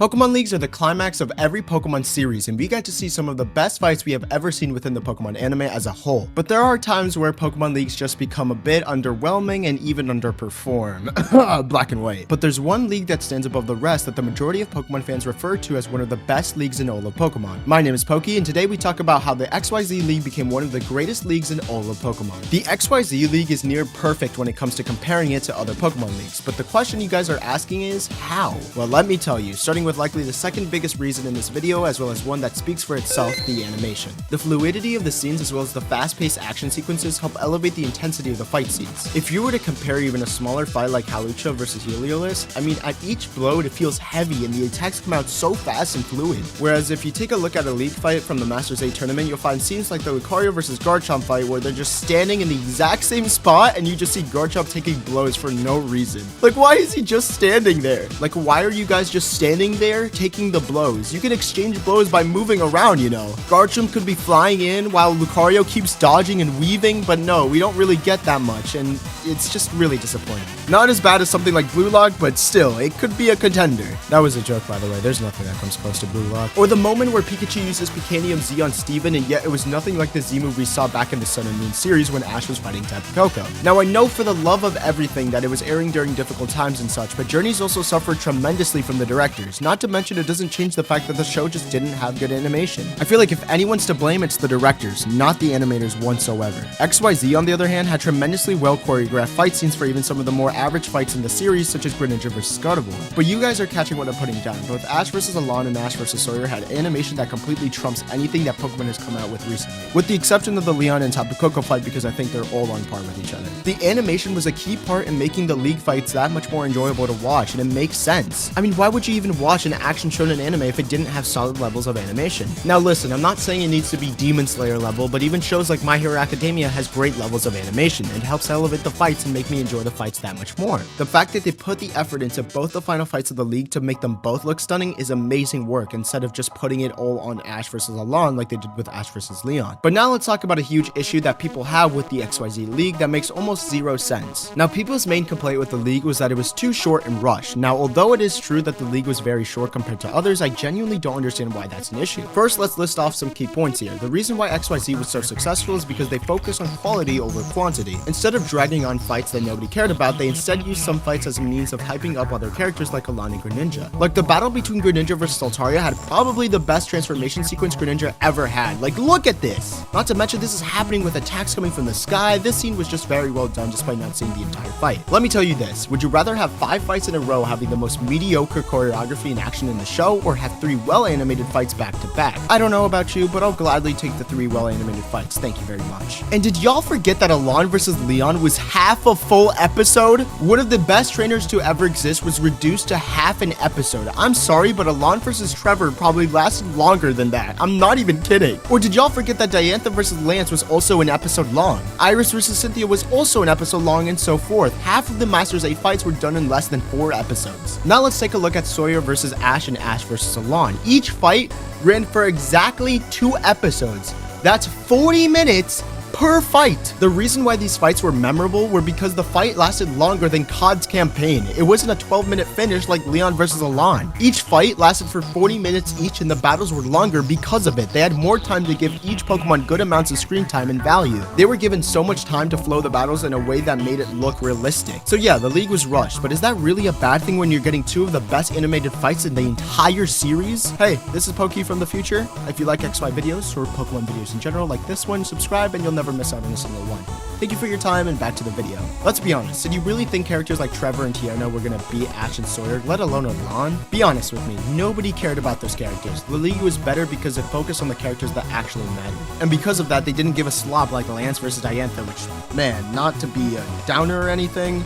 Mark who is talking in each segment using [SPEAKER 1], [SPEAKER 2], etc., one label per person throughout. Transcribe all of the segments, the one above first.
[SPEAKER 1] Pokemon Leagues are the climax of every Pokemon series, and we get to see some of the best fights we have ever seen within the Pokemon anime as a whole. But there are times where Pokemon Leagues just become a bit underwhelming and even underperform. Black and white. But there's one league that stands above the rest that the majority of Pokemon fans refer to as one of the best leagues in all of Pokemon. My name is Pokey, and today we talk about how the XYZ League became one of the greatest leagues in all of Pokemon. The XYZ League is near perfect when it comes to comparing it to other Pokemon leagues, but the question you guys are asking is, how? Well, let me tell you, starting with likely the second biggest reason in this video, as well as one that speaks for itself, the animation. The fluidity of the scenes as well as the fast-paced action sequences help elevate the intensity of the fight scenes. If you were to compare even a smaller fight like Hawlucha versus Heliolisk, I mean, at each blow it feels heavy and the attacks come out so fast and fluid. Whereas if you take a look at a league fight from the Masters 8 tournament, you'll find scenes like the Lucario versus Garchomp fight where they're just standing in the exact same spot and you just see Garchomp taking blows for no reason. Like, why is he just standing there? Like, why are you guys just standing there taking the blows? You can exchange blows by moving around, you know. Garchomp could be flying in while Lucario keeps dodging and weaving, but no, we don't really get that much, and it's just really disappointing. Not as bad as something like Blue Lock, but still, it could be a contender. That was a joke, by the way. There's nothing that comes close to Blue Lock. Or the moment where Pikachu uses Picanium Z on Steven, and yet it was nothing like the Z move we saw back in the Sun and Moon series when Ash was fighting Tapu Koko. Now, I know for the love of everything that it was airing during difficult times and such, but Journeys also suffered tremendously from the directors. Not to mention, it doesn't change the fact that the show just didn't have good animation. I feel like if anyone's to blame, it's the directors, not the animators whatsoever. XYZ, on the other hand, had tremendously well choreographed fight scenes for even some of the more average fights in the series, such as Greninja vs. Gardevoir. But you guys are catching what I'm putting down. Both Ash vs. Alon and Ash vs. Sawyer had animation that completely trumps anything that Pokemon has come out with recently, with the exception of the Leon and Tapu Koko fight, because I think they're all on par with each other. The animation was a key part in making the league fights that much more enjoyable to watch, and it makes sense. I mean, why would you even watch an action shonen anime if it didn't have solid levels of animation? Now listen, I'm not saying it needs to be Demon Slayer level, but even shows like My Hero Academia has great levels of animation and helps elevate the fights and make me enjoy the fights that much more. The fact that they put the effort into both the final fights of the league to make them both look stunning is amazing work, instead of just putting it all on Ash vs. Alon like they did with Ash vs. Leon. But now let's talk about a huge issue that people have with the XYZ League that makes almost zero sense. Now, people's main complaint with the league was that it was too short and rushed. Now, although it is true that the league was very short compared to others, I genuinely don't understand why that's an issue. First, let's list off some key points here. The reason why XYZ was so successful is because they focus on quality over quantity. Instead of dragging on fights that nobody cared about, they instead used some fights as a means of hyping up other characters like Alon and Greninja. Like, the battle between Greninja versus Altaria had probably the best transformation sequence Greninja ever had. Like, look at this! Not to mention, this is happening with attacks coming from the sky. This scene was just very well done despite not seeing the entire fight. Let me tell you this, would you rather have 5 fights in a row having the most mediocre choreography and action in the show, or have 3 well-animated fights back to back? I don't know about you, but I'll gladly take the 3 well-animated fights, thank you very much. And did y'all forget that Alon vs. Leon was half a full episode? One of the best trainers to ever exist was reduced to half an episode. I'm sorry, but Alon vs. Trevor probably lasted longer than that. I'm not even kidding. Or did y'all forget that Diantha vs. Lance was also an episode long? Iris vs. Cynthia was also an episode long, and so forth. Half of the Masters 8 fights were done in less than 4 episodes. Now let's take a look at Sawyer vs. Ash and Ash vs. Alon. Each fight ran for exactly 2 episodes. That's 40 minutes per fight. The reason why these fights were memorable were because the fight lasted longer than COD's campaign. It wasn't a 12-minute finish like Leon versus Alon. Each fight lasted for 40 minutes each, and the battles were longer because of it. They had more time to give each Pokemon good amounts of screen time and value. They were given so much time to flow the battles in a way that made it look realistic. So yeah, the league was rushed, but is that really a bad thing when you're getting 2 of the best animated fights in the entire series? Hey, this is Pokey from the future. If you like XY videos or Pokemon videos in general like this one, subscribe and you'll never miss out on a single one. Thank you for your time, and back to the video. Let's be honest, did you really think characters like Trevor and Tiana were gonna beat Ash and Sawyer, let alone Alon? Be honest with me, nobody cared about those characters. The league was better because it focused on the characters that actually mattered. And because of that, they didn't give a slop like Lance versus Diantha, which, man, not to be a downer or anything,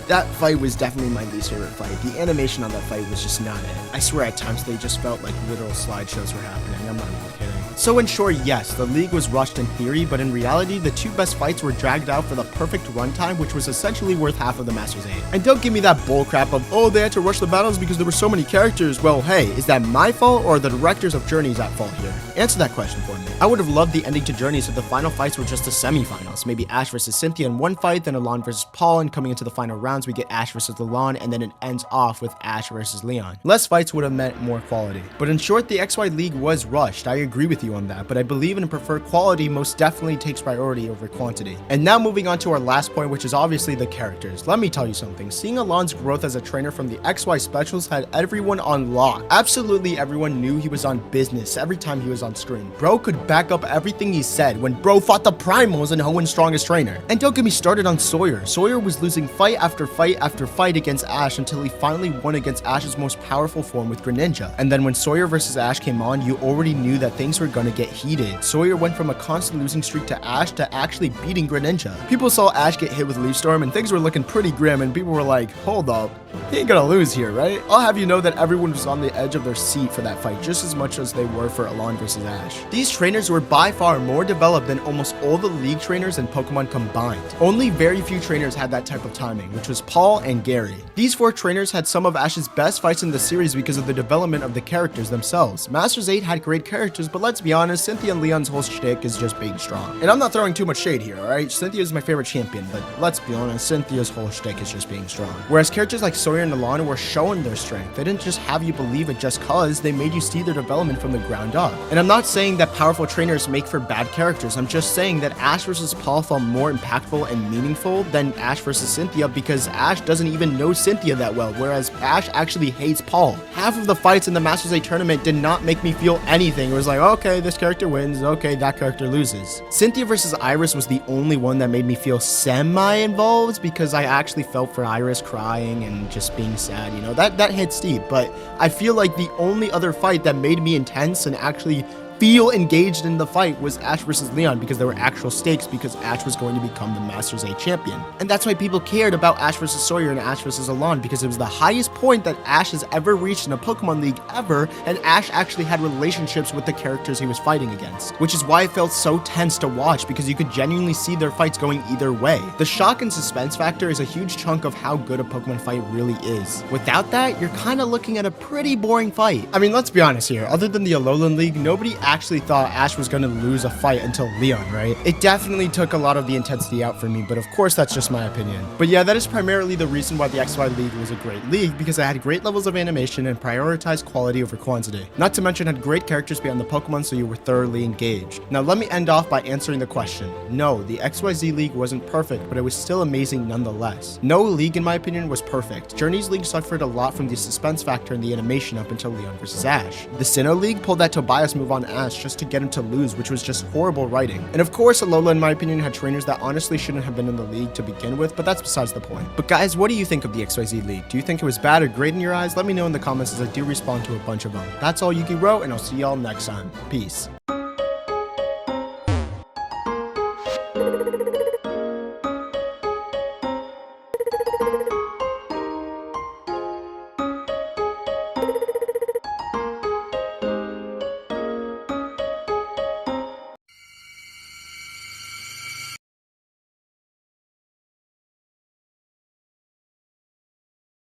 [SPEAKER 1] that fight was definitely my least favorite fight. The animation on that fight was just not it. I swear at times they just felt like literal slideshows were happening. I'm not even kidding. So in short, yes, the league was rushed in theory, but in reality, the two best fights were dragged out for the perfect runtime, which was essentially worth half of the Masters 8. And don't give me that bullcrap of, oh, they had to rush the battles because there were so many characters. Well, hey, is that my fault or the directors of Journeys at fault here? Answer that question for me. I would have loved the ending to Journeys if the final fights were just the semifinals. Maybe Ash versus Cynthia in one fight, then Alon versus Paul, and coming into the final rounds, we get Ash versus Alon, and then it ends off with Ash versus Leon. Less fights would have meant more quality. But in short, the XY League was rushed. I agree with you on that, but I believe in prefer quality most definitely takes priority over quantity. And now moving on to our last point, which is obviously the characters. Let me tell you something. Seeing Alon's growth as a trainer from the XY specials had everyone on lock. Absolutely everyone knew he was on business every time he was on screen. Bro could back up everything he said when bro fought the Primals and Hoenn's strongest trainer. And don't get me started on Sawyer. Sawyer was losing fight after fight after fight against Ash until he finally won against Ash's most powerful form with Greninja. And then when Sawyer versus Ash came on, you already knew that things were gonna get heated. Sawyer went from a constant losing streak to Ash to actually beating Greninja. People saw Ash get hit with Leaf Storm and things were looking pretty grim, and people were like, hold up, he ain't gonna lose here, right? I'll have you know that everyone was on the edge of their seat for that fight just as much as they were for Alon versus Ash. These trainers were by far more developed than almost all the league trainers in Pokemon combined. Only very few trainers had that type of timing, which was Paul and Gary. These four trainers had some of Ash's best fights in the series because of the development of the characters themselves. Masters 8 had great characters, but let's be honest, Cynthia and Leon's whole shtick is just being strong. And I'm not throwing too much shade here, alright? Cynthia is my favorite champion, but let's be honest, Cynthia's whole shtick is just being strong. Whereas characters like Sawyer and Alon were showing their strength. They didn't just have you believe it just cause, they made you see their development from the ground up. And I'm not saying that powerful trainers make for bad characters, I'm just saying that Ash versus Paul felt more impactful and meaningful than Ash versus Cynthia because Ash doesn't even know Cynthia that well, whereas Ash actually hates Paul. Half of the fights in the Masters 8 tournament did not make me feel anything. It was like, okay, this character wins, okay, that character loses. Cynthia versus Iris was the only one that made me feel semi-involved because I actually felt for Iris crying and just being sad, you know, that hits deep, but I feel like the only other fight that made me intense and actually feel engaged in the fight was Ash versus Leon because there were actual stakes because Ash was going to become the Masters 8 champion. And that's why people cared about Ash versus Sawyer and Ash versus Alon because it was the highest point that Ash has ever reached in a Pokemon League ever, and Ash actually had relationships with the characters he was fighting against, which is why it felt so tense to watch because you could genuinely see their fights going either way. The shock and suspense factor is a huge chunk of how good a Pokemon fight really is. Without that, you're kind of looking at a pretty boring fight. I mean, let's be honest here, other than the Alolan League, nobody actually thought Ash was going to lose a fight until Leon, right? It definitely took a lot of the intensity out for me, but of course that's just my opinion. But yeah, that is primarily the reason why the XY League was a great league, because it had great levels of animation and prioritized quality over quantity. Not to mention it had great characters behind the Pokemon, so you were thoroughly engaged. Now let me end off by answering the question. No, the XYZ League wasn't perfect, but it was still amazing nonetheless. No league in my opinion was perfect. Journeys League suffered a lot from the suspense factor and the animation up until Leon versus Ash. The Sinnoh League pulled that Tobias move on Ash just to get him to lose, which was just horrible writing. And of course, Alola, in my opinion, had trainers that honestly shouldn't have been in the league to begin with, but that's besides the point. But guys, what do you think of the XYZ League? Do you think it was bad or great in your eyes? Let me know in the comments as I do respond to a bunch of them. That's all Yuki wrote, and I'll see y'all next time. Peace.